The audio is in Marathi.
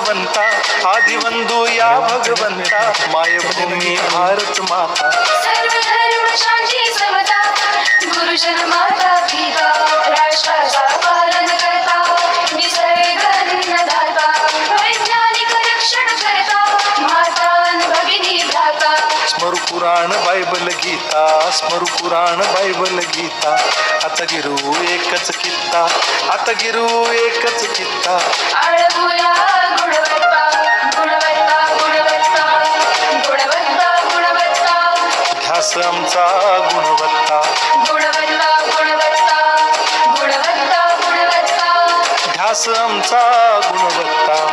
भगवंता, आदिवंदो या भगवंता, मायभूमी भारत माता. सर्व धर्म शांती समता, गुरुजन माता पिता, राष्ट्राचा पालन करता, निसर्ग अन्नदाता, वैज्ञानिक रक्षण करता, माता भगिनी भ्राता. स्मरू पुराण बायबल गीता, स्मरू पुराण बायबल गीता. आता गिरू एकच कित्ता, आता गिरू एकच कित्ता. आळगुया गुणवत्ता, गुणवत्ता, गुणवत्ता, गुणवत्ता, गुणवत्ता. ध्यास आमचा गुणवत्ता, गुणवत्ता, गुणवत्ता, गुणवत्ता, गुणवत्ता. ध्यास आमचा गुणवत्ता.